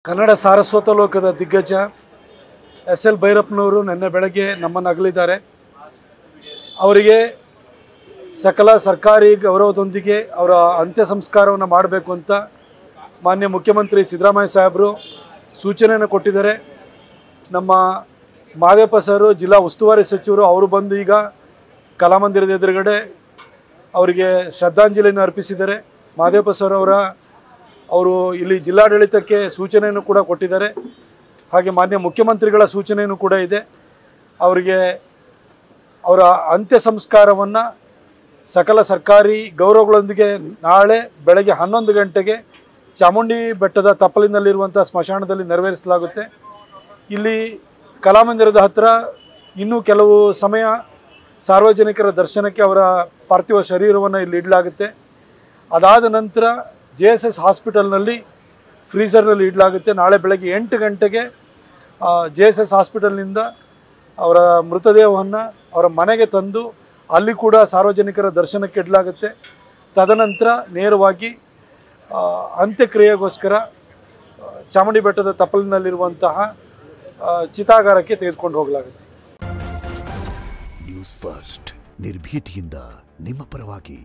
ಕನ್ನಡ ಸಾರಸ್ವತ ಲೋಕದ ದಿಗ್ಗಜ ಎಸ್.ಎಲ್. ಭೈರಪ್ಪನವರು ನಿನ್ನೆ ಬೆಳಗ್ಗೆ ನಮ್ಮನ್ನು ಅಗಲಿದ್ದಾರೆ. ಅವರಿಗೆ ಸಕಲ ಸರ್ಕಾರಿ ಗೌರವದೊಂದಿಗೆ ಅವರ ಅಂತ್ಯ ಸಂಸ್ಕಾರವನ್ನು ಮಾಡಬೇಕು ಅಂತ ಮಾನ್ಯ ಮುಖ್ಯಮಂತ್ರಿ ಸಿದ್ದರಾಮಯ್ಯ ಸಾಹೇಬರು ಸೂಚನೆಯನ್ನು ಕೊಟ್ಟಿದ್ದಾರೆ. ನಮ್ಮ ಮಾದೇವಪ್ಪ ಸರ್ ಜಿಲ್ಲಾ ಉಸ್ತುವಾರಿ ಸಚಿವರು ಅವರು ಬಂದು ಈಗ ಕಲಾಮಂದಿರದ ಎದುರುಗಡೆ ಅವರಿಗೆ ಶ್ರದ್ಧಾಂಜಲಿಯನ್ನು ಅರ್ಪಿಸಿದ್ದಾರೆ. ಮಾದೇವಪ್ಪ ಸರ್ ಅವರು ಇಲ್ಲಿ ಜಿಲ್ಲಾಡಳಿತಕ್ಕೆ ಸೂಚನೆಯನ್ನು ಕೂಡ ಕೊಟ್ಟಿದ್ದಾರೆ. ಹಾಗೆ ಮಾನ್ಯ ಮುಖ್ಯಮಂತ್ರಿಗಳ ಸೂಚನೆಯೂ ಕೂಡ ಇದೆ. ಅವರಿಗೆ ಅವರ ಅಂತ್ಯ ಸಂಸ್ಕಾರವನ್ನು ಸಕಲ ಸರ್ಕಾರಿ ಗೌರವಗಳೊಂದಿಗೆ ನಾಳೆ ಬೆಳಗ್ಗೆ 11 ಗಂಟೆಗೆ ಚಾಮುಂಡಿ ಬೆಟ್ಟದ ತಪ್ಪಲಿನಲ್ಲಿರುವಂಥ ಸ್ಮಶಾನದಲ್ಲಿ ನೆರವೇರಿಸಲಾಗುತ್ತೆ. ಇಲ್ಲಿ ಕಲಾಮಂದಿರದ ಹತ್ತಿರ ಇನ್ನೂ ಕೆಲವು ಸಮಯ ಸಾರ್ವಜನಿಕರ ದರ್ಶನಕ್ಕೆ ಅವರ ಪಾರ್ಥಿವ ಶರೀರವನ್ನು ಇಲ್ಲಿ ಇಡಲಾಗುತ್ತೆ. ಅದಾದ ನಂತರ JSS ಹಾಸ್ಪಿಟಲ್ನಲ್ಲಿ ಫ್ರೀಝರ್ನಲ್ಲಿ ಇಡಲಾಗುತ್ತೆ. ನಾಳೆ ಬೆಳಗ್ಗೆ 8 ಗಂಟೆಗೆ JSS ಹಾಸ್ಪಿಟಲ್ನಿಂದ ಅವರ ಮೃತದೇಹವನ್ನು ಅವರ ಮನೆಗೆ ತಂದು ಅಲ್ಲಿ ಕೂಡ ಸಾರ್ವಜನಿಕರ ದರ್ಶನಕ್ಕೆ ಇಡಲಾಗುತ್ತೆ. ತದನಂತರ ನೇರವಾಗಿ ಅಂತ್ಯಕ್ರಿಯೆಗೋಸ್ಕರ ಚಾಮುಂಡಿ ಬೆಟ್ಟದ ತಪ್ಪಲಿನಲ್ಲಿರುವಂತಹ ಚಿತಾಗಾರಕ್ಕೆ ತೆಗೆದುಕೊಂಡು ಹೋಗಲಾಗುತ್ತೆ. ನ್ಯೂಸ್ ಫಸ್ಟ್ ನಿರ್ಭೀತಿಯಿಂದ ನಿಮ್ಮ ಪರವಾಗಿ.